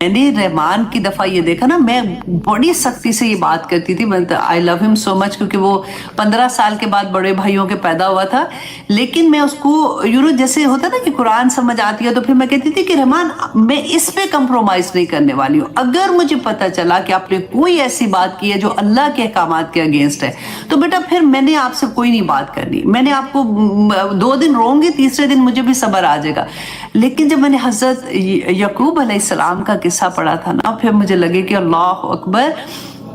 मैंने रहमान की दफा ये देखा ना, मैं बड़ी सख्ती से ये बात करती थी, I love him so much, क्योंकि वो 15 साल के बाद बड़े भाइयों के पैदा हुआ था। लेकिन मैं उसको जैसे होता ना कि कुरान समझ आती है, तो फिर मैं कहती थी कि रहमान मैं इस पे कंप्रोमाइज नहीं करने वाली हूँ। अगर मुझे पता चला कि आपने कोई ऐसी बात की है जो अल्लाह के अहकामात के अगेंस्ट है, तो बेटा फिर मैंने आपसे कोई नहीं बात करनी। मैंने आपको 2 दिन रोऊंगी, तीसरे दिन मुझे भी सब्र आ जाएगा। लेकिन जब मैंने हजरत यकूब अलैहिस्सलाम का किस्सा पढ़ा था ना, फिर मुझे लगे कि अल्लाह अकबर,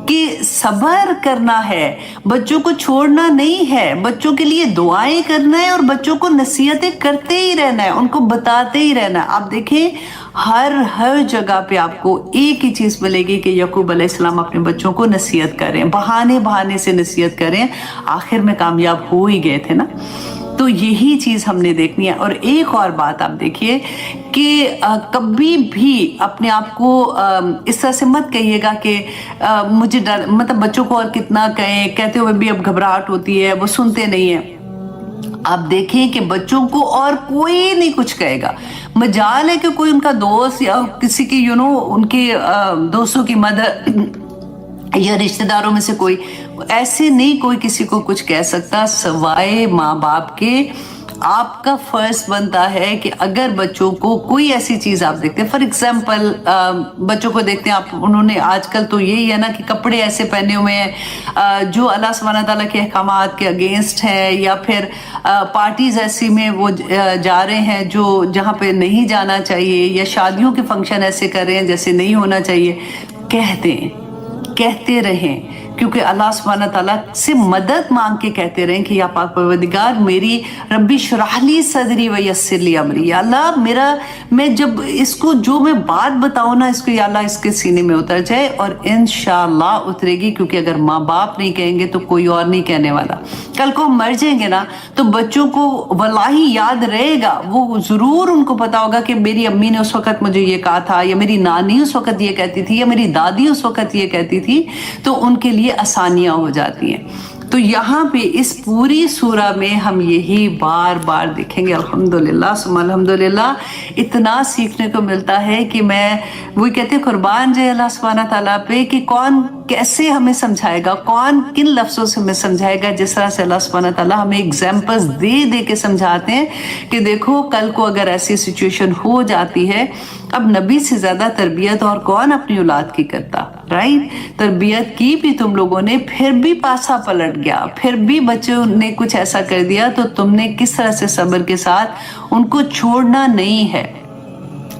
कि सब्र करना है, बच्चों को छोड़ना नहीं है, बच्चों के लिए दुआएं करना है और बच्चों को नसीहतें करते ही रहना है, उनको बताते ही रहना है। आप देखें हर जगह पे आपको एक ही चीज मिलेगी कि यकूब अलैहिस्सलाम अपने बच्चों को नसीहत करें, बहाने से नसीहत करें, आखिर में कामयाब हो ही गए थे ना। तो यही चीज हमने देखनी है। और एक और बात आप देखिए कि कभी भी अपने आप को इस तरह से मत कहिएगा कि मुझे डर, मतलब बच्चों को और कितना कहें, कहते हुए भी अब घबराहट होती है, वो सुनते नहीं है। आप देखें कि बच्चों को और कोई नहीं कुछ कहेगा, मजाल है कि कोई उनका दोस्त या किसी की उनके दोस्तों की मदद या रिश्तेदारों में से कोई, ऐसे नहीं कोई किसी को कुछ कह सकता सवाए माँ बाप के। आपका फर्ज बनता है कि अगर बच्चों को कोई ऐसी चीज आप देखते हैं, फॉर एग्जाम्पल बच्चों को देखते हैं आप, उन्होंने आजकल तो यही है ना कि कपड़े ऐसे पहने हुए हैं जो अल्लाह सुब्हानहू तआला के अहकामात के अगेंस्ट है, या फिर पार्टीज ऐसी में वो जा रहे हैं जो जहाँ पे नहीं जाना चाहिए, या शादियों के फंक्शन ऐसे कर रहे हैं जैसे नहीं होना चाहिए। कहते रहें, क्योंकि अल्लाह सुब्हानहू तआला से मदद मांग के कहते रहें कि या पाक परवरदिगार मेरी रब्बी शुरह ली सदरी व यस्सिर ली अमरी, या अल्लाह मेरा, मैं जब इसको जो मैं बात बताऊं ना, इसको या अल्लाह इसके सीने में उतर जाए, और इंशाअल्लाह उतरेगी। क्योंकि अगर माँ बाप नहीं कहेंगे तो कोई और नहीं कहने वाला। कल को मर जाएंगे ना तो बच्चों को वल्लाही याद रहेगा, वो जरूर उनको पता होगा कि मेरी अम्मी ने उस वक्त मुझे ये कहा था, या मेरी नानी उस वक्त ये कहती थी, या मेरी दादी उस वक्त ये कहती थी। तो उनके लिए आसानियां हो जाती हैं। तो यहाँ पे इस पूरी सूरा में हम यही बार बार देखेंगे। अल्हम्दुलिल्लाह सुम्मा अल्हम्दुलिल्लाह, इतना सीखने को मिलता है कि मैं वही कहते हैं कुर्बान जाए अल्लाह सुब्हानहू तआला पे कि कौन कैसे हमें समझाएगा, कौन किन लफ्जों से हमें समझाएगा। जिस तरह से अल्लाह सुब्हानहू तआला हमें एग्जाम्पल्स दे के समझाते हैं कि देखो कल को अगर ऐसी सिचुएशन हो जाती है, अब नबी से ज्यादा तरबियत और कौन अपनी औलाद की करता, राइट? तरबियत की भी तुम लोगों ने, फिर भी पासा पलट गया, फिर भी बच्चों ने कुछ ऐसा कर दिया, तो तुमने किस तरह से सब्र के साथ उनको छोड़ना नहीं है,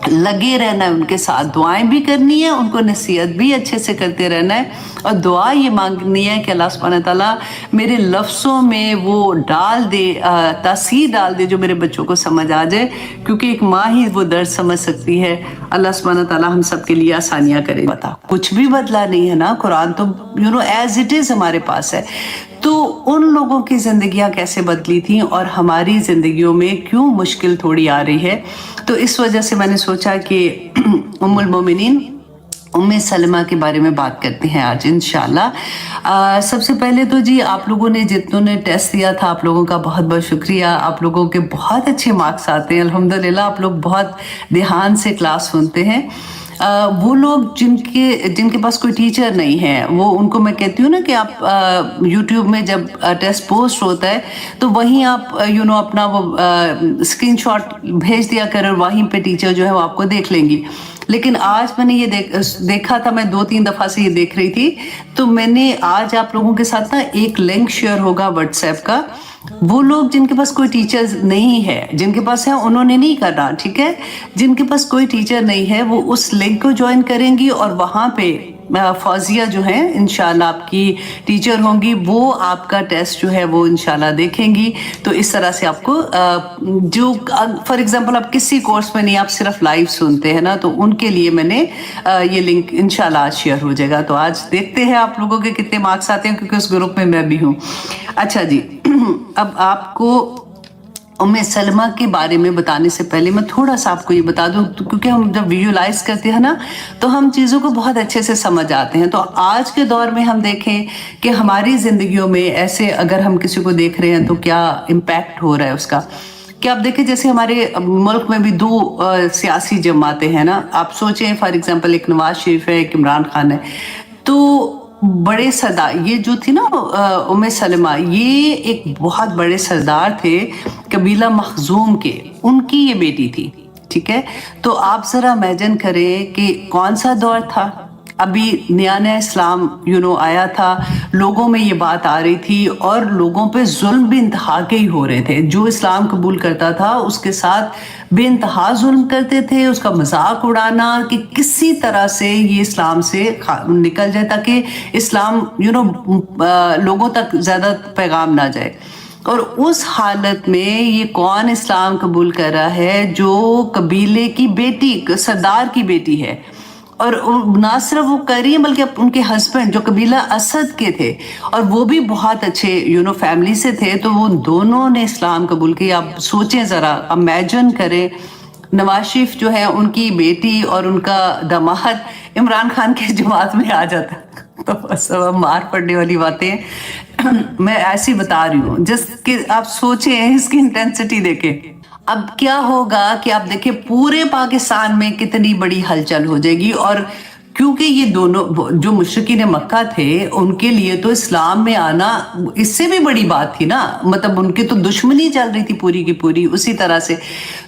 लगे रहना है उनके साथ, दुआएं भी करनी है, उनको नसीहत भी अच्छे से करते रहना है, और दुआ ये मांगनी है कि अल्लाह सुब्हानहू तआला मेरे लफ्ज़ों में वो डाल दे, तासीर डाल दे जो मेरे बच्चों को समझ आ जाए, क्योंकि एक माँ ही वो दर्द समझ सकती है। अल्लाह सुब्हानहू तआला हम सब के लिए आसानियाँ करे। बता कुछ भी बदला नहीं है ना, कुरान तो एज इट इज़ हमारे पास है। तो उन लोगों की जिंदगियां कैसे बदली थी और हमारी जिंदगियों में क्यों मुश्किल थोड़ी आ रही है। तो इस वजह से मैंने सोचा कि उम्मुल मोमिनीन उम्मे सलमा के बारे में बात करते हैं आज इंशाल्लाह। सबसे पहले तो जी आप लोगों ने जितनों ने टेस्ट दिया था, आप लोगों का बहुत बहुत शुक्रिया। आप लोगों के बहुत अच्छे मार्क्स आते हैं अल्हम्दुलिल्लाह। आप लोग बहुत ध्यान से क्लास सुनते हैं। वो लोग जिनके पास कोई टीचर नहीं है, वो उनको मैं कहती हूँ ना कि आप यूट्यूब में जब टेस्ट पोस्ट होता है तो वहीं आप अपना वो स्क्रीनशॉट भेज दिया करें, वहीं पे टीचर जो है वो आपको देख लेंगी। लेकिन आज मैंने ये देखा था, मैं 2-3 दफ़ा से ये देख रही थी, तो मैंने आज आप लोगों के साथ ना एक लिंक शेयर होगा व्हाट्सएप का। वो लोग जिनके पास कोई टीचर नहीं है, जिनके पास है उन्होंने नहीं करना, ठीक है? जिनके पास कोई टीचर नहीं है वो उस लिंक को ज्वाइन करेंगी और वहाँ पे फौजिया जो है इंशाल्लाह आपकी टीचर होंगी, वो आपका टेस्ट जो है वो इंशाल्लाह देखेंगी। तो इस तरह से आपको जो फॉर एग्जांपल आप किसी कोर्स में नहीं, आप सिर्फ लाइव सुनते हैं ना, तो उनके लिए मैंने ये लिंक इंशाल्लाह आज शेयर हो जाएगा। तो आज देखते हैं आप लोगों के कितने मार्क्स आते हैं, क्योंकि उस ग्रुप में मैं भी हूँ। अच्छा जी, अब आपको उम्मे सलमा के बारे में बताने से पहले मैं थोड़ा सा आपको ये बता दूं, क्योंकि हम जब विजुलाइज करते हैं ना तो हम चीज़ों को बहुत अच्छे से समझ आते हैं। तो आज के दौर में हम देखें कि हमारी ज़िंदगियों में ऐसे अगर हम किसी को देख रहे हैं तो क्या इम्पैक्ट हो रहा है उसका। कि आप देखें जैसे हमारे मुल्क में भी दो सियासी जमातें हैं ना, आप सोचें फॉर एग्जांपल एक नवाज शरीफ है, एक इमरान खान है, तो बड़े सरदार ये जो थी ना उम्मे सलमा, ये एक बहुत बड़े सरदार थे कबीला मखजूम के, उनकी ये बेटी थी, ठीक है। तो आप जरा इमेजिन करें कि कौन सा दौर था, अभी नया नया इस्लाम आया था, लोगों में ये बात आ रही थी और लोगों पे जुल्म भी इंतहा के ही हो रहे थे। जो इस्लाम कबूल करता था उसके साथ बेइंतहा जुल्म करते थे, उसका मजाक उड़ाना कि किसी तरह से ये इस्लाम से निकल जाए ताकि इस्लाम लोगों तक ज़्यादा पैगाम ना जाए। और उस हालत में ये कौन इस्लाम कबूल कर रहा है, जो कबीले की बेटी, सरदार की बेटी है, और ना सिर्फ वो कर रही है बल्कि उनके हस्बैंड जो कबीला असद के थे और वो भी बहुत अच्छे फैमिली से थे, तो वो दोनों ने इस्लाम कबूल किया। आप सोचें ज़रा, इमेजिन करें, नवाज शरीफ जो है उनकी बेटी और उनका दामाद इमरान खान के जमात में आ जाता तो बस मार पड़ने वाली बातें मैं ऐसी बता रही हूँ, जिसके आप सोचें इसकी इंटेंसिटी देखें। अब क्या होगा कि आप देखिए पूरे पाकिस्तान में कितनी बड़ी हलचल हो जाएगी। और क्योंकि ये दोनों जो मुशरिकीन मक्का थे, उनके लिए तो इस्लाम में आना इससे भी बड़ी बात थी ना, मतलब उनकी तो दुश्मनी चल रही थी पूरी की पूरी उसी तरह से।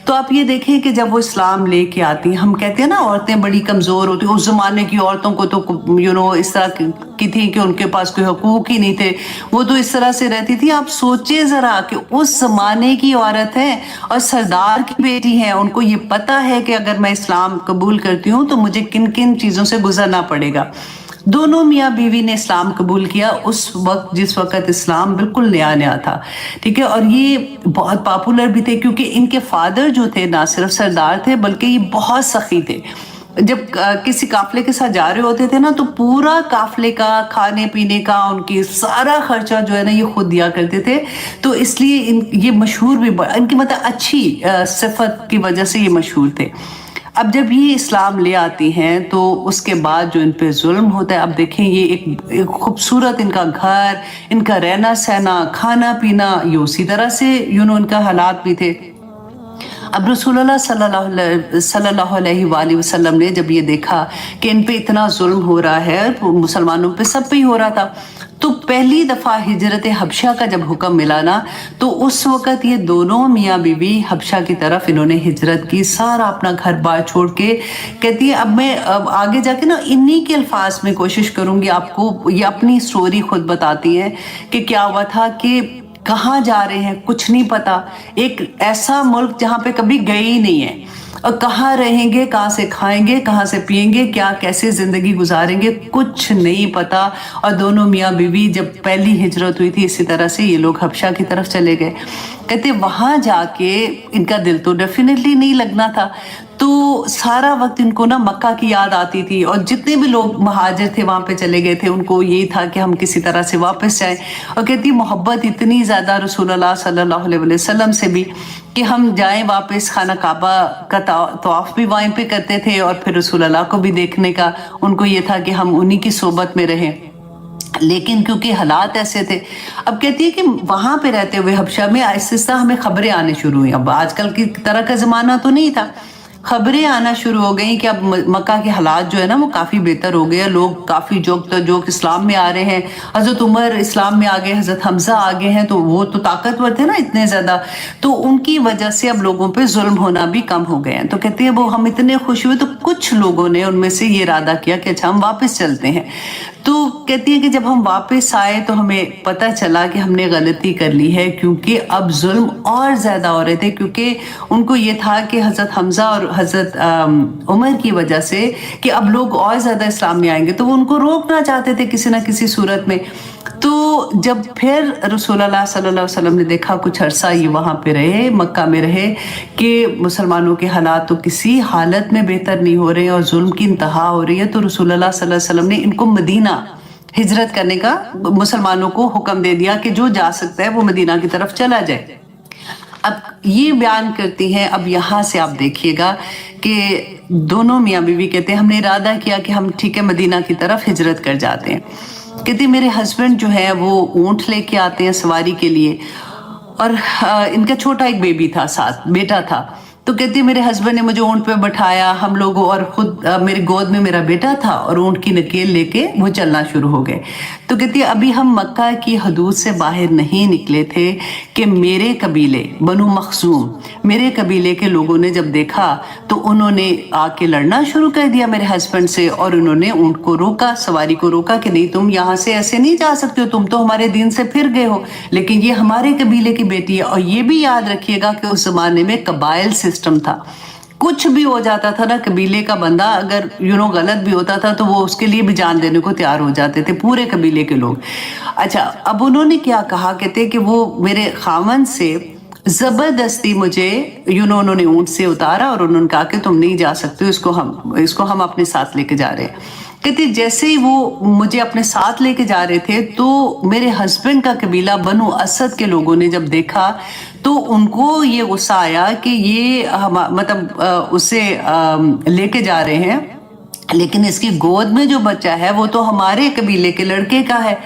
तो आप ये देखें कि जब वो इस्लाम लेके आती हैं, हम कहते हैं ना औरतें बड़ी कमज़ोर होती, उस ज़माने की औरतों को तो इस तरह की थी कि उनके पास कोई हकूक़ ही नहीं थे, वो तो इस तरह से रहती थी। आप सोचिए ज़रा कि उस ज़माने की औरत है और सरदार की बेटी है, उनको ये पता है कि अगर मैं इस्लाम कबूल करती हूँ तो मुझे किन किन चीज़ों से गुजरना पड़ेगा। दोनों मियाँ बीवी ने इस्लाम कबूल किया उस वक्त जिस वक्त इस्लाम बिल्कुल नया नया था, ठीक है। और ये बहुत पॉपुलर भी थे क्योंकि इनके फादर जो थे ना सिर्फ सरदार थे बल्कि ये बहुत सखी थे। जब किसी काफले के साथ जा रहे होते थे ना, तो पूरा काफले का खाने पीने का उनकी सारा खर्चा जो है ना ये खुद दिया करते थे। तो इसलिए ये मशहूर भी, इनकी मतलब अच्छी सिफत की वजह से ये मशहूर थे। अब जब ये इस्लाम ले आती हैं तो उसके बाद जो इन पे जुल्म होता है, अब देखें ये एक खूबसूरत इनका घर, इनका रहना सहना, खाना पीना, ये उसी तरह से इनका हालात भी थे। अब रसूलुल्लाह सल्लल्लाहु अलैहि वसल्लम ने जब ये देखा कि इन पे इतना जुल्म हो रहा है, मुसलमानों पे सब पे ही हो रहा था, तो पहली दफ़ा हिजरत हबशा का जब हुक्म मिला ना, तो उस वक़्त ये दोनों मियाँ बीवी हबशा की तरफ इन्होंने हिजरत की, सारा अपना घर बार छोड़ के। कहती है अब मैं आगे जाके ना इन्हीं के अल्फाज में कोशिश करूँगी आपको, ये अपनी स्टोरी खुद बताती हैं कि क्या हुआ था, कि कहाँ जा रहे हैं कुछ नहीं पता, एक ऐसा मुल्क जहाँ पे कभी गए ही नहीं है, और कहाँ रहेंगे, कहाँ से खाएंगे, कहाँ से पिएंगे, क्या कैसे ज़िंदगी गुजारेंगे, कुछ नहीं पता। और दोनों मियाँ बीवी जब पहली हिजरत हुई थी इसी तरह से ये लोग हबशा की तरफ चले गए। कहते वहाँ जाके इनका दिल तो डेफिनेटली नहीं लगना था, तो सारा वक्त इनको ना मक्का की याद आती थी, और जितने भी लोग महाजिर थे वहाँ पे चले गए थे उनको यही था कि हम किसी तरह से वापस जाएं। और कहती मोहब्बत इतनी ज़्यादा रसूलुल्लाह सल्लल्लाहु अलैहि वसल्लम से भी कि हम जाएं वापस, खाना काबा का तवाफ भी वहीं पे करते थे, और फिर रसूलुल्लाह को भी देखने का उनको ये था कि हम उन्हीं की सोबत में रहें। लेकिन क्योंकि हालात ऐसे थे, अब कहती है कि वहां पे रहते हुए हबशा में आहिस्ता आहिस्ता हमें खबरें आने शुरू हुई। अब आजकल की तरह का जमाना तो नहीं था, खबरें आना शुरू हो गई कि अब मक्का के हालात जो है ना वो काफ़ी बेहतर हो गए, लोग काफ़ी जो इस्लाम में आ रहे हैं, हज़रत उमर इस्लाम में आ गए, हज़रत हमज़ा आ गए हैं, तो वो तो ताकतवर थे ना इतने ज़्यादा, तो उनकी वजह से अब लोगों पे जुल्म होना भी कम हो गए हैं। तो कहते हैं वो हम इतने खुश हुए, तो कुछ लोगों ने उनमें से ये इरादा किया कि अच्छा हम वापस चलते हैं। तो कहती है कि जब हम वापस आए तो हमें पता चला कि हमने गलती कर ली है, क्योंकि अब जुल्म और ज़्यादा हो रहे थे, क्योंकि उनको ये था कि हज़रत हमज़ा और हज़रत उमर की वजह से कि अब लोग और ज़्यादा इस्लाम में आएंगे, तो वो उनको रोकना चाहते थे किसी ना किसी सूरत में। तो जब फिर रसूलुल्लाह सल्लल्लाहु अलैहि वसल्लम ने देखा कुछ अरसा ये वहाँ पे रहे, मक्का में रहे, कि मुसलमानों के हालात तो किसी हालत में बेहतर नहीं हो रहे और जुल्म की इंतहा हो रही है, तो रसूलुल्लाह सल्लल्लाहु अलैहि वसल्लम ने इनको मदीना हिजरत करने का मुसलमानों को हुक्म दे दिया कि जो जा सकता है वो मदीना की तरफ चला जाए। अब ये बयान करती हैं, अब यहाँ से आप देखिएगा कि दोनों मियाँ बीवी कहते हैं हमने इरादा किया कि हम ठीक है मदीना की तरफ हिजरत कर जाते हैं। कहती मेरे हस्बैंड जो है वो ऊँट लेके आते हैं सवारी के लिए, और इनका छोटा एक बेबी था, साथ बेटा था। तो कहती है मेरे हस्बैंड ने मुझे ऊँट पे बैठाया, हम लोग, और खुद मेरी गोद में मेरा बेटा था और ऊँट की नकेल लेके वो चलना शुरू हो गए। तो कहती है अभी हम मक्का की हदूद से बाहर नहीं निकले थे कि मेरे कबीले बनु मखजूम, मेरे कबीले के लोगों ने जब देखा तो उन्होंने आके लड़ना शुरू कर दिया मेरे हस्बैंड से, और उन्होंने ऊँट को रोका, सवारी को रोका कि नहीं तुम यहाँ से ऐसे नहीं जा सकते हो, तुम तो हमारे दीन से फिर गए हो, लेकिन ये हमारे कबीले की बेटी है। और ये भी याद रखिएगा कि उस जमाने में कबाइल सिस्टम था, कुछ भी हो जाता था ना, कबीले का बंदा अगर गलत भी होता था तो वो उसके लिए भी जान देने को तैयार हो जाते थे, पूरे कबीले के लोग। अच्छा, अब उन्होंने क्या कहा, कहते कि वो मेरे खामन से जबरदस्ती मुझे उन्होंने ऊंट से उतारा और उन्होंने कहा कि तुम नहीं जा सकते, इसको हम अपने साथ लेके जा रहे हैं। कहते जैसे ही वो मुझे अपने साथ लेके जा रहे थे तो मेरे हस्बैंड का कबीला बनु असद के लोगों ने जब देखा तो उनको ये गुस्सा आया कि ये मतलब उसे लेके जा रहे हैं, लेकिन इसकी गोद में जो बच्चा है वो तो हमारे कबीले के लड़के का है।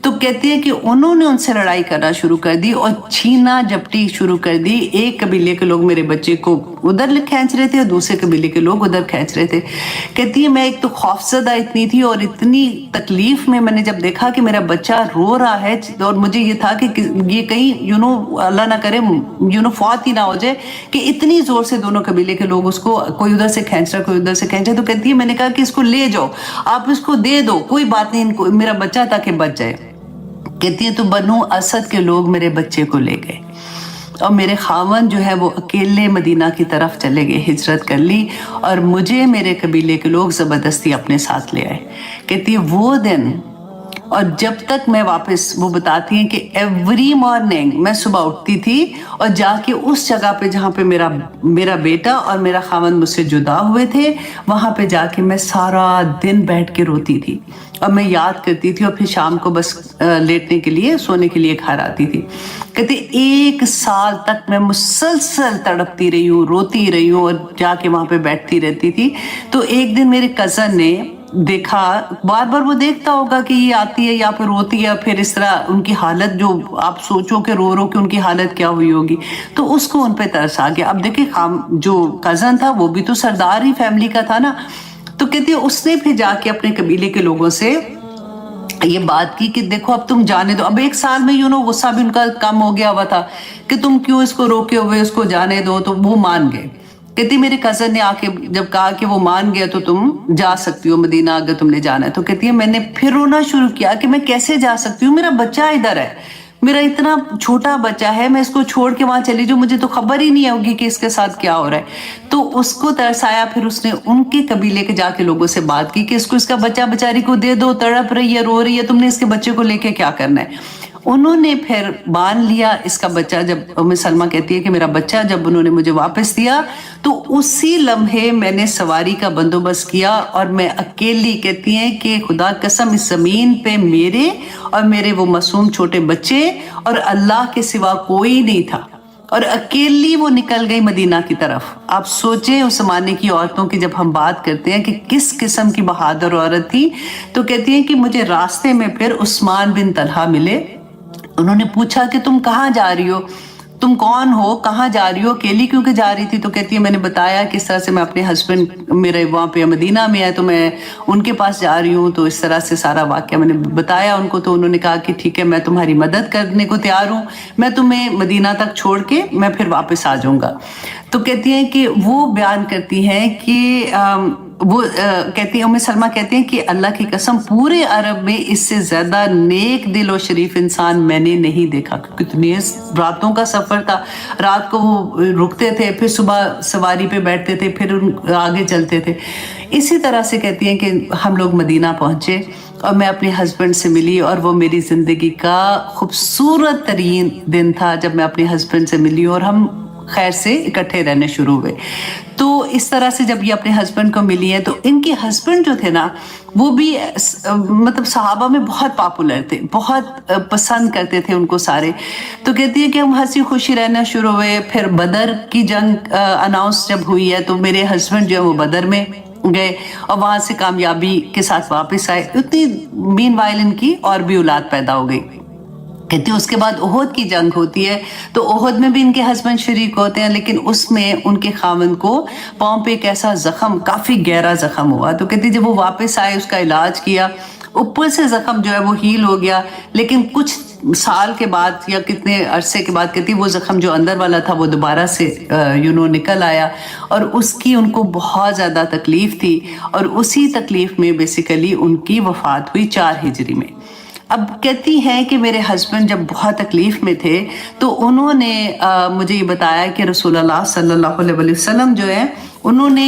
तो कहती है कि उन्होंने उनसे लड़ाई करना शुरू कर दी और छीना झपटी शुरू कर दी। एक कबीले के लोग मेरे बच्चे को उधर खींच रहे थे और दूसरे कबीले के लोग उधर खींच रहे थे। कहती है मैं एक तो खौफजदा इतनी थी और इतनी तकलीफ में मैंने जब देखा कि मेरा बच्चा रो रहा है, और मुझे ये था कि ये कहीं अल्लाह ना करे फौत ही ना हो जाए, कि इतनी जोर से दोनों कबीले के लोग उसको, कोई उधर से खींच रहा कोई उधर से खींच रहा। तो कहती है मैंने कहा कि इसको ले जाओ, आप इसको दे दो, कोई बात नहीं, इनको मेरा बच्चा ताकि बच जाए। कहती है तो बनु असद के लोग मेरे बच्चे को ले गए और मेरे खामन जो है वो अकेले मदीना की तरफ चले गए, हिजरत कर ली, और मुझे मेरे कबीले के लोग ज़बरदस्ती अपने साथ ले आए। कहती है वो दिन, और जब तक मैं वापस, वो बताती हैं कि एवरी मॉर्निंग मैं सुबह उठती थी और जाके उस जगह पे जहाँ पे मेरा बेटा और मेरा खामन मुझसे जुदा हुए थे, वहाँ पे जाके मैं सारा दिन बैठ के रोती थी और मैं याद करती थी, और फिर शाम को बस लेटने के लिए, सोने के लिए घर आती थी। कहते 1 साल तक मैं मुसलसल तड़पती रही हूँ, रोती रही हूँ और जाके वहाँ पे बैठती रहती थी। तो एक दिन मेरे कज़न ने देखा, बार बार वो देखता होगा कि ये आती है या फिर रोती है, फिर इस तरह उनकी हालत, जो आप सोचो कि रो के उनकी हालत क्या हुई होगी, तो उसको उन पे तरस आ गया। अब देखिए जो कज़न था वो भी तो सरदार ही फैमिली का था ना। तो कहती है उसने फिर जाके अपने कबीले के लोगों से ये बात की कि देखो अब तुम जाने दो। अब 1 साल में गुस्सा भी उनका कम हो गया हुआ था कि तुम क्यों इसको रोके हुए, उसको जाने दो, तो वो मान गए। कहती मेरे कज़न ने आके जब कहा कि वो मान गया तो तुम जा सकती हो मदीना अगर तुमने जाना है। तो कहती है मैंने फिर रोना शुरू किया कि मैं कैसे जा सकती हूँ, मेरा बच्चा इधर है, मेरा इतना छोटा बच्चा है, मैं इसको छोड़ के वहां चली जाऊँ, मुझे तो खबर ही नहीं होगी कि इसके साथ क्या हो रहा है। तो उसको तरस आया, फिर उसने उनके कबीले के जाके लोगों से बात की कि इसका बच्चा बेचारी को दे दो, तड़प रही है, रो रही है, तुमने इसके बच्चे को लेके क्या करना है। उन्होंने फिर मान लिया इसका बच्चा। जब उम्मे सलमा कहती है कि मेरा बच्चा जब उन्होंने मुझे वापस दिया तो उसी लम्हे मैंने सवारी का बंदोबस्त किया और मैं अकेली, कहती हैं कि खुदा कसम इस जमीन पे मेरे और मेरे वो मासूम छोटे बच्चे और अल्लाह के सिवा कोई नहीं था, और अकेली वो निकल गई मदीना की तरफ। आप सोचें उस जमाने की औरतों की जब हम बात करते हैं कि किस किस्म की बहादुर औरत थी। तो कहती हैं कि मुझे रास्ते में फिर उस्मान बिन तलहा मिले। उन्होंने पूछा कि तुम कहाँ जा रही हो, तुम कौन हो, कहाँ जा रही हो, अकेली क्योंकि जा रही थी। तो कहती है मैंने बताया किस तरह से मैं अपने हस्बैंड मेरे वहाँ पे मदीना में है तो मैं उनके पास जा रही हूँ। तो इस तरह से सारा वाक़या मैंने बताया उनको। तो उन्होंने कहा कि ठीक है मैं तुम्हारी मदद करने को तैयार हूँ, मैं तुम्हें मदीना तक छोड़ के मैं फिर वापस आ जाऊँगा। तो कहती हैं कि वो बयान करती हैं कि वो कहती है, उम्मे सलमा कहती हैं कि अल्लाह की कसम पूरे अरब में इससे ज्यादा नेक दिल और शरीफ इंसान मैंने नहीं देखा। कितनी रातों का सफर था, रात को वो रुकते थे, फिर सुबह सवारी पे बैठते थे, फिर आगे चलते थे। इसी तरह से कहती हैं कि हम लोग मदीना पहुंचे और मैं अपने हस्बैंड से मिली और वो मेरी ज़िंदगी का खूबसूरत तरीन दिन था जब मैं अपने हस्बैंड से मिली और हम खैर से इकट्ठे रहने शुरू हुए। तो इस तरह से जब ये अपने हस्बैंड को मिली है तो इनके हस्बैंड जो थे ना वो भी मतलब सहाबा में बहुत पॉपुलर थे, बहुत पसंद करते थे उनको सारे। तो कहती है कि हम हंसी खुशी रहना शुरू हुए। फिर बदर की जंग अनाउंस जब हुई है तो मेरे हस्बैंड जो है वो बदर में गए और वहां से कामयाबी के साथ वापस आए। उतनी मीनवाइल इनकी और भी औलाद पैदा हो गई। कहती है उसके बाद ओहद की जंग होती है, तो ओहद में भी इनके हस्बैंड शरीक होते हैं, लेकिन उसमें उनके खामन को पाँव पे एक ऐसा जख्म, काफी गहरा जख्म हुआ। तो कहती जब वो वापस आए, उसका इलाज किया, ऊपर से जख्म जो है वो हील हो गया, लेकिन कुछ साल के बाद या कितने अरसे के बाद कहती वो जख्म जो अंदर वाला था वो दोबारा से निकल आया, और उसकी उनको बहुत ज़्यादा तकलीफ थी, और उसी तकलीफ में बेसिकली उनकी वफात हुई 4 हिजरी में। अब कहती हैं कि मेरे हस्बैंड जब बहुत तकलीफ में थे तो उन्होंने मुझे ये बताया कि रसूलुल्लाह सल्लल्लाहु अलैहि वसल्लम जो है उन्होंने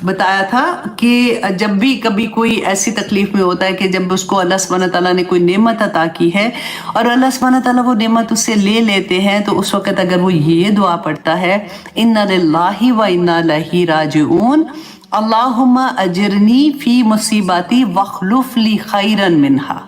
बताया था कि जब भी कभी कोई ऐसी तकलीफ में होता है कि जब उसको अल्लाह सुब्हानहू तआला ने कोई नेमत अता की है और अल्लाह सुब्हानहू तआला वो नेमत उससे ले लेते हैं, तो उस वक़्त अगर वो ये दुआ पढ़ता है, इन्ना लिल्लाहि व इन्ना इलैहि राजिऊन, अल्लाहुम्मा अजिरनी फी मुसीबती वखलुफ ली खैरन मिनहा।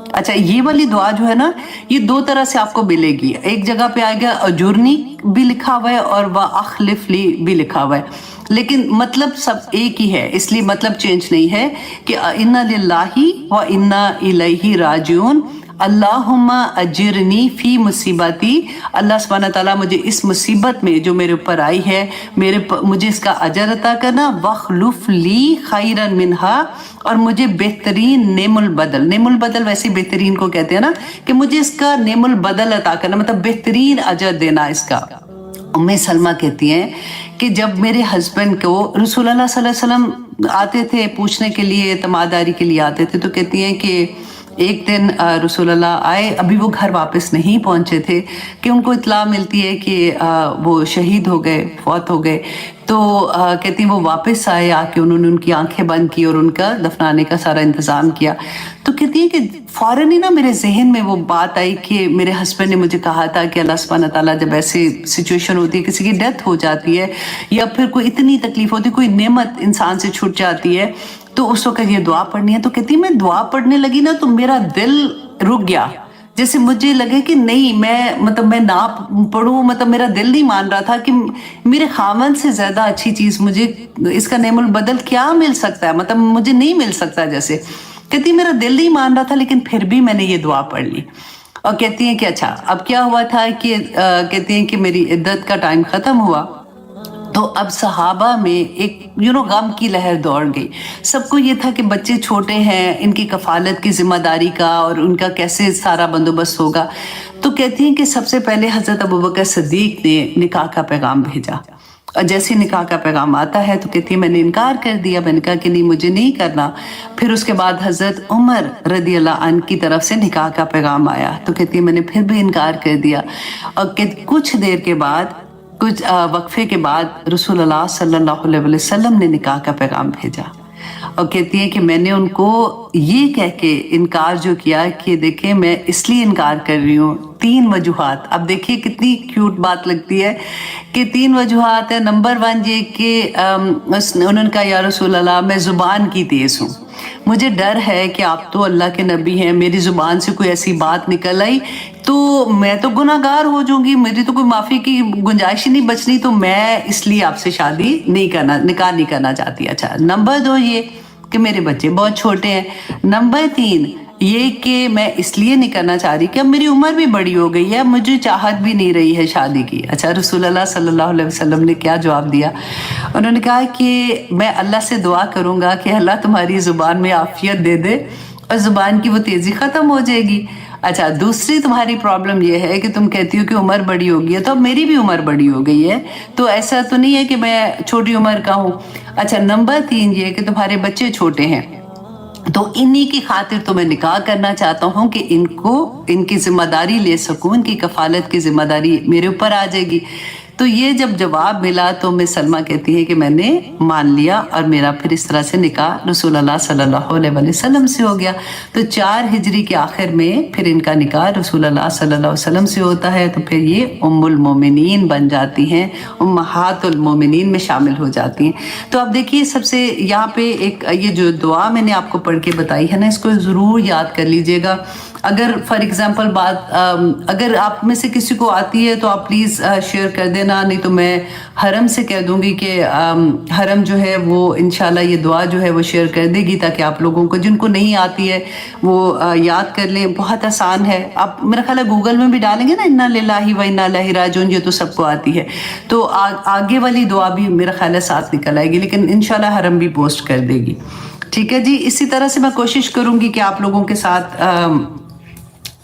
अच्छा, ये वाली दुआ जो है ना, ये 2 तरह से आपको मिलेगी। एक जगह पे आएगा अजुरनी भी लिखा हुआ है और व अखलिफली भी लिखा हुआ है, लेकिन मतलब सब एक ही है, इसलिए मतलब चेंज नहीं है कि इन्ना लिल्लाही व इन्ना इलैहि राजिऊन, अल्लाहुम्मा अजिरनी फी मुसीबती, अल्लाह सुब्हानहू तआला मुझे इस मुसीबत में जो मेरे ऊपर आई है मुझे इसका अजर अता करना, वखलुफ ली खैरन मिनहा, और मुझे बेहतरीन नेमुल बदल वैसे बेहतरीन को कहते हैं ना, कि मुझे इसका नेमुल बदल अता करना, मतलब बेहतरीन अजर देना इसका। उम्मे सलमा कहती हैं कि जब मेरे हस्बैंड को रसूलुल्लाह सल्लल्लाहु अलैहि वसल्लम आते थे पूछने के लिए, तमादारी के लिए आते थे, तो कहती हैं कि एक दिन रसूलुल्लाह आए, अभी वो घर वापस नहीं पहुंचे थे कि उनको इत्तला मिलती है कि वो शहीद हो गए, फौत हो गए। तो कहती वो वापस आए, आके उन्होंने उनकी आंखें बंद की और उनका दफनाने का सारा इंतज़ाम किया। तो कहती है कि फ़ौरन ही ना मेरे जहन में वो बात आई कि मेरे हस्बैंड ने मुझे कहा था कि अल्लाह सुब्हानहू तआला जब ऐसी सिचुएशन होती है, किसी की डेथ हो जाती है या फिर कोई इतनी तकलीफ होती है, कोई नेमत इंसान से छूट जाती है, तो उस वक्त ये दुआ पढ़नी है। तो कहती मैं दुआ पढ़ने लगी ना तो मेरा दिल रुक गया, जैसे मुझे लगे कि नहीं मैं ना पढ़ूं, मतलब मेरा दिल नहीं मान रहा था कि मेरे खामन से ज्यादा अच्छी चीज मुझे इसका नेमुल बदल क्या मिल सकता है, मतलब मुझे नहीं मिल सकता। जैसे कहती मेरा दिल नहीं मान रहा था, लेकिन फिर भी मैंने ये दुआ पढ़ ली। और कहती हैं कि अच्छा अब क्या हुआ था कि कहती हैं कि मेरी इद्दत का टाइम खत्म हुआ, तो अब सहाबा में एक गम की लहर दौड़ गई। सबको ये था कि बच्चे छोटे हैं, इनकी कफालत की जिम्मेदारी का और उनका कैसे सारा बंदोबस्त होगा। तो कहती हैं कि सबसे पहले हजरत अबू बकर सिद्दीक ने निकाह का पैगाम भेजा, और जैसे निकाह का पैगाम आता है तो कहती है मैंने इनकार कर दिया, मैंने कहा कि नहीं मुझे नहीं करना। फिर उसके बाद हजरत उमर रदी अल्लाह अन्हु की तरफ से निकाह का पैगाम आया, तो कहती है मैंने फिर भी इनकार कर दिया। और कुछ देर के बाद, कुछ वक्फे के बाद रसूलुल्लाह सल्लल्लाहु अलैहि वसल्लम ने निकाह का पैगाम भेजा, और कहती है कि मैंने उनको ये कह के इनकार जो किया कि देखें मैं इसलिए इनकार कर रही हूँ, 3 वजूहात। अब देखिए कितनी क्यूट बात लगती है कि 3 वजूहात है। नंबर 1 ये कि उन्होंने कहा या रसूलल्लाह मैं ज़ुबान की तेज़ हूँ, मुझे डर है कि आप तो अल्लाह के नबी हैं, मेरी ज़ुबान से कोई ऐसी बात निकल आई तो मैं तो गुनाहगार हो जाऊंगी, मेरी तो कोई माफ़ी की गुंजाइश ही नहीं बचनी, तो मैं इसलिए आपसे शादी नहीं करना, निकाह नहीं करना चाहती। अच्छा, नंबर 2 ये कि मेरे बच्चे बहुत छोटे हैं। नंबर 3 ये कि मैं इसलिए नहीं करना चाह रही कि अब मेरी उम्र भी बड़ी हो गई है, मुझे चाहत भी नहीं रही है शादी की। अच्छा, रसूलुल्लाह सल्लल्लाहु अलैहि वसल्लम ने क्या जवाब दिया? उन्होंने कहा कि मैं अल्लाह से दुआ करूंगा कि अल्लाह तुम्हारी ज़ुबान में आफियत दे दे और ज़ुबान की वो तेज़ी ख़त्म हो जाएगी। अच्छा, दूसरी तुम्हारी प्रॉब्लम ये है कि तुम कहती हो कि उम्र बड़ी हो गई है, तो अब मेरी भी उम्र बड़ी हो गई है, तो ऐसा तो नहीं है कि मैं छोटी उम्र का हूँ। अच्छा, नंबर 3 ये कि तुम्हारे बच्चे छोटे हैं, तो इन्हीं की खातिर तो मैं निकाह करना चाहता हूँ कि इनकी जिम्मेदारी ले सकूँ, इनकी कफालत की जिम्मेदारी मेरे ऊपर आ जाएगी। तो ये जब जवाब मिला तो मैं सलमा कहती है कि मैंने मान लिया और मेरा फिर इस तरह से निकाह रसूलुल्लाह सल्लल्लाहु अलैहि वसल्लम से हो गया। तो 4 हिजरी के आखिर में फिर इनका निकाह रसूलुल्लाह सल्लल्लाहु अलैहि वसल्लम से होता है, तो फिर ये उम्मुल मोमिनीन बन जाती हैं, उम्महातुल मोमिनीन में शामिल हो जाती हैं। तो अब देखिए सबसे यहाँ पे एक ये जो दुआ मैंने आपको पढ़ के बताई है ना, इसको ज़रूर याद कर लीजिएगा। अगर फॉर एग्जांपल बात अगर आप में से किसी को आती है तो आप प्लीज़ शेयर कर देना, नहीं तो मैं हरम से कह दूंगी कि हरम जो है वो इंशाल्लाह ये दुआ जो है वो शेयर कर देगी, ताकि आप लोगों को जिनको नहीं आती है वो याद कर लें। बहुत आसान है, आप मेरा ख्याल है गूगल में भी डालेंगे ना इन्ना लिल्लाहि व इन्ना इलैहि राजिऊन, ये तो सबको आती है, तो आगे वाली दुआ भी मेरा ख्याल है साथ निकल आएगी, लेकिन इंशाल्लाह हरम भी पोस्ट कर देगी। ठीक है जी। इसी तरह से मैं कोशिश करूंगी कि आप लोगों के साथ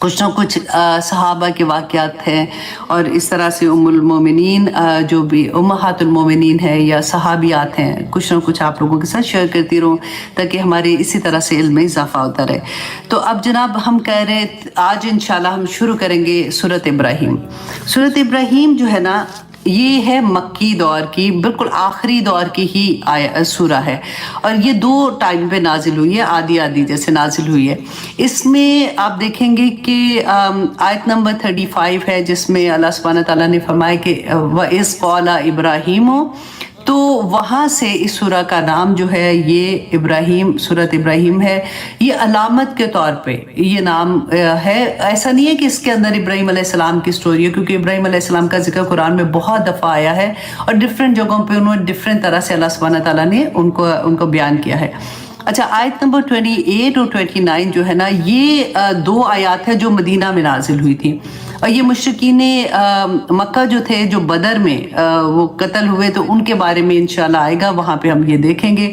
कुछ ना कुछ सहाबा के वाक़यात हैं, और इस तरह से उम्मुल मोमिनीन जो भी उम्महातुल मोमिनीन है या सहाबियात हैं, कुछ ना कुछ आप लोगों के साथ शेयर करती रहूँ, ताकि हमारे इसी तरह से इल्म में इजाफा होता रहे। तो अब जनाब हम कह रहे आज इंशाल्लाह हम शुरू करेंगे सूरत इब्राहीम। सूरत इब्राहीम जो है ना, ये है मक्की दौर की, बिल्कुल आखिरी दौर की ही सूरा है, और ये 2 टाइम पे नाजिल हुई है, आधी आधी जैसे नाजिल हुई है। इसमें आप देखेंगे कि आयत नंबर 35 है, जिसमें अल्लाह सुब्हानहू तआला ने फरमाया कि व इज़ क़ाला इब्राहीम, तो वहाँ से इस सूरा का नाम जो है ये इब्राहीम, सूरत इब्राहीम है। ये अलामत के तौर पे ये नाम है, ऐसा नहीं है कि इसके अंदर इब्राहीम अलैहिस्सलाम की स्टोरी है, क्योंकि इब्राहीम अलैहिस्सलाम का जिक्र कुरान में बहुत दफ़ा आया है, और डिफरेंट जगहों पे उन्होंने डिफरेंट तरह से अल्लाह सुब्हानहू तआला ने उनको बयान किया है। अच्छा, आयत नंबर 28 और 29 जो है ना, ये 2 आयत है जो मदीना में नाजिल हुई थी, और ये मुशरिकीन मक्का जो थे, जो बदर में वो कत्ल हुए, तो उनके बारे में इंशाल्लाह आएगा, वहाँ पे हम ये देखेंगे।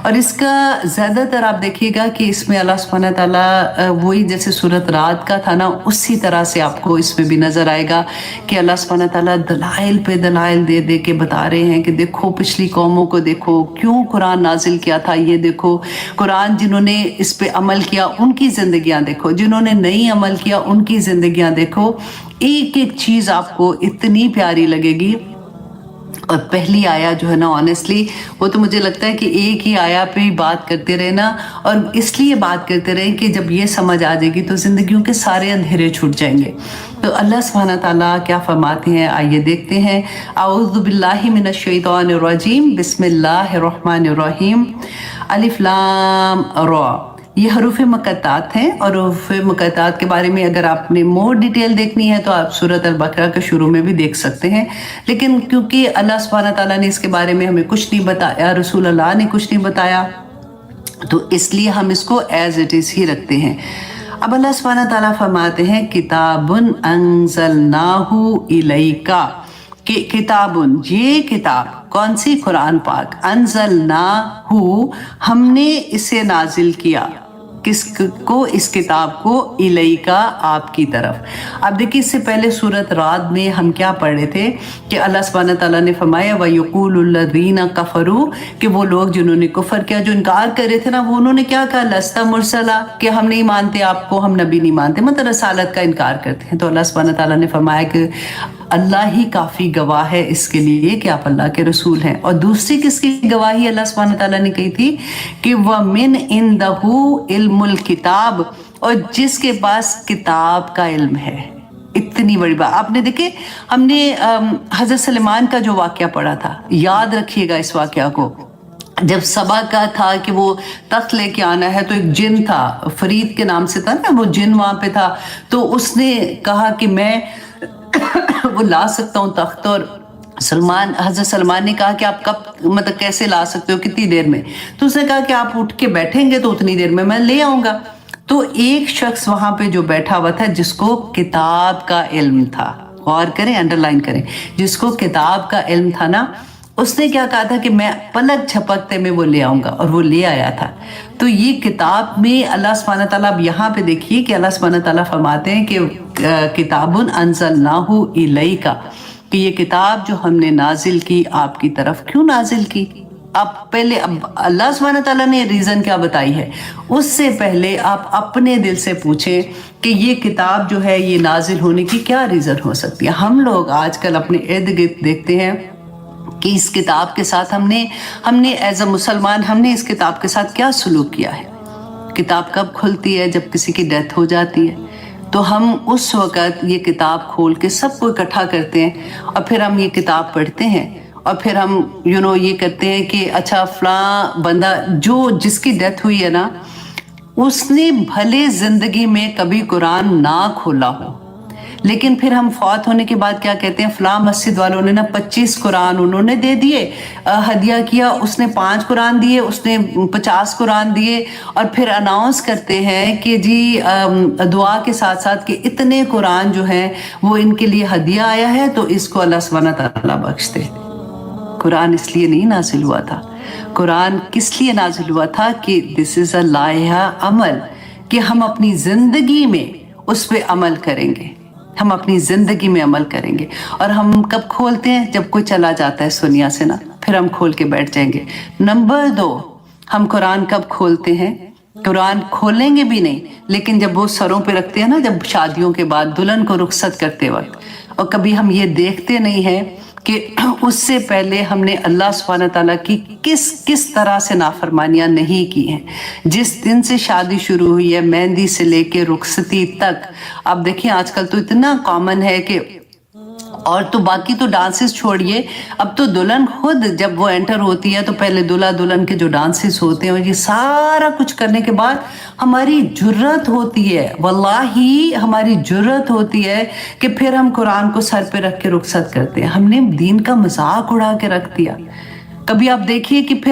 और इसका ज़्यादातर आप देखिएगा कि इसमें अल्लाह सुब्हानहू तआला वही जैसे सूरत रात का था ना, उसी तरह से आपको इसमें भी नज़र आएगा कि अल्लाह सुब्हानहू तआला दलाइल पे दलाइल दे दे के बता रहे हैं कि देखो पिछली कौमों को देखो क्यों कुरान नाजिल किया था, ये देखो कुरान जिन्होंने इस पे अमल किया उनकी ज़िंदगियाँ देखो, जिन्होंने नहीं अमल किया उनकी ज़िंदगियाँ देखो। एक एक चीज़ आपको इतनी प्यारी लगेगी। और पहली आया जो है ना, ऑनेस्टली वो तो मुझे लगता है कि एक ही आया पे ही बात करते रहे ना, और इसलिए बात करते रहे कि जब ये समझ आ जाएगी तो ज़िंदगियों के सारे अंधेरे छूट जाएंगे। तो अल्लाह सुब्हानहू तआला क्या फरमाते हैं, आइए देखते हैं। अऊज़ु बिल्लाहि मिनश शैतानिर रजीम, बिस्मिल्लाहिर रहमानिर रहीम, अलिफ लाम रा। ये हरूफ मुक़त्तात हैं, और हरूफ मुक़त्तात के बारे में अगर आपने मोर डिटेल देखनी है तो आप सूरत अल-बकरा के शुरू में भी देख सकते हैं, लेकिन क्योंकि अल्लाह सुब्हानहू तआला ने इसके बारे में हमें कुछ नहीं बताया, रसूल अल्लाह ने कुछ नहीं बताया, तो इसलिए हम इसको एज इट इज़ ही रखते हैं। अब अल्लाह सुब्हानहू तआला फरमाते हैं किताबुन अंज़लनाहु इलैका, कि किताबुन, ये किताब कौन सी, कुरान पाक, अंज़लनाहु, हमने इसे नाजिल किया, किसको, इस किताब को, इलैका, आपकी तरफ। अब देखिए इससे पहले सूरत रात में हम क्या पढ़ रहे थे कि अल्लाह सुब्हानहू तआला ने फरमाया व यक़ूलुल्लज़ीना कफ़रू, कि वो लोग जिन्होंने कुफर किया, जो इनकार कर रहे थे ना, वो उन्होंने क्या कहा, लस्ता मुरसला, कि हम नहीं मानते आपको, हम नबी नहीं मानते, मतलब रसालत का इनकार करते हैं। तो अल्लाह सुब्हानहू तआला ने फरमाया कि अल्लाह ही काफ़ी गवाह है इसके लिए कि आप अल्लाह के रसूल हैं। और दूसरी किसकी गवाही अल्लाह सुब्हानहू तआला ने कही थी कि व मिन इंदहु इल्मुल किताब, और जिसके पास किताब का इल्म है। इतनी बड़ी बात आपने देखे, हमने हज़रत सलेमान का जो वाक़या पढ़ा था, याद रखिएगा इस वाक़या को, जब सबा का था कि वो तख्त लेके आना है, तो एक जिन था, फरीद के नाम से था ना, वो जिन वहाँ पे था, तो उसने कहा कि मैं वो ला सकता हूँ तख्त, और हज़रत सलमान ने कहा कि आप कब, मतलब कैसे ला सकते हो, कितनी देर में, तो उसने कहा कि आप उठ के बैठेंगे तो उतनी देर में मैं ले आऊँगा। तो एक शख्स वहाँ पे जो बैठा हुआ था जिसको किताब का इल्म था, गौर करें, अंडरलाइन करें, जिसको किताब का इल्म था ना, उसने क्या कहा था कि मैं पलक झपकते में वो ले आऊँगा, और वो ले आया था। तो ये किताब में अल्लाह सुब्हानहू तआला, अब यहाँ पे देखिए कि अल्लाह सुब्हानहू तआला फरमाते हैं कि किताबुन अंज़लनाहु इलैका, कि ये किताब जो हमने नाजिल की आपकी तरफ। क्यों नाजिल की, आप पहले, अब अल्लाह सुब्हानहू तआला ने रीज़न क्या बताई है, उससे पहले आप अपने दिल से पूछें कि ये किताब जो है ये नाजिल होने की क्या रीज़न हो सकती है। हम लोग आजकल अपने इर्द गिर्द देखते हैं कि इस किताब के साथ हमने एज अ मुसलमान हमने इस किताब के साथ क्या सलूक किया है। किताब कब खुलती है, जब किसी की डेथ हो जाती है, तो हम उस वक़्त ये किताब खोल के सबको इकट्ठा करते हैं, और फिर हम ये किताब पढ़ते हैं, और फिर हम ये करते हैं कि अच्छा फ़लाँ बंदा जो जिसकी डेथ हुई है ना, उसने भले जिंदगी में कभी कुरान ना खोला हो, लेकिन फिर हम फौत होने के बाद क्या कहते हैं, फलां मस्जिद वालों ने ना 25 कुरान उन्होंने दे दिए, हदिया किया, उसने 5 कुरान दिए, उसने 50 कुरान दिए, और फिर अनाउंस करते हैं कि जी दुआ के साथ साथ कि इतने कुरान जो हैं वो इनके लिए हदिया आया है, तो इसको अल्लाह सुब्हानहू व तआला बख्श दे। कुरान इसलिए नहीं नाजिल हुआ था। कुरान किस लिए नाजिल हुआ था कि दिस इज अ लाइहा अमल, कि हम अपनी जिंदगी में उस पर अमल करेंगे, हम अपनी जिंदगी में अमल करेंगे। और हम कब खोलते हैं, जब कोई चला जाता है दुनिया से ना, फिर हम खोल के बैठ जाएंगे। नंबर 2, हम कुरान कब खोलते हैं, कुरान खोलेंगे भी नहीं, लेकिन जब वो सरों पे रखते हैं ना, जब शादियों के बाद दुल्हन को रुखसत करते वक्त, और कभी हम ये देखते नहीं हैं कि उससे पहले हमने अल्लाह सुब्हानहू तआला की किस किस तरह से नाफरमानियां नहीं की हैं। जिस दिन से शादी शुरू हुई है, मेहंदी से लेके रुखसती तक, आप देखिए आजकल तो इतना कॉमन है कि, और तो बाकी तो डांसेस छोड़िए, अब तो दुल्हन खुद जब वो एंटर होती है तो पहले दूल्हा दुल्हन के जो डांसेस होते हैं, और ये सारा कुछ करने के बाद हमारी जुर्रत होती है, वल्लाही हमारी जुर्रत होती है कि फिर हम कुरान को सर पे रख के रुखसत करते हैं। हमने दीन का मजाक उड़ा के रख दिया। कभी आप देखिए कि फिर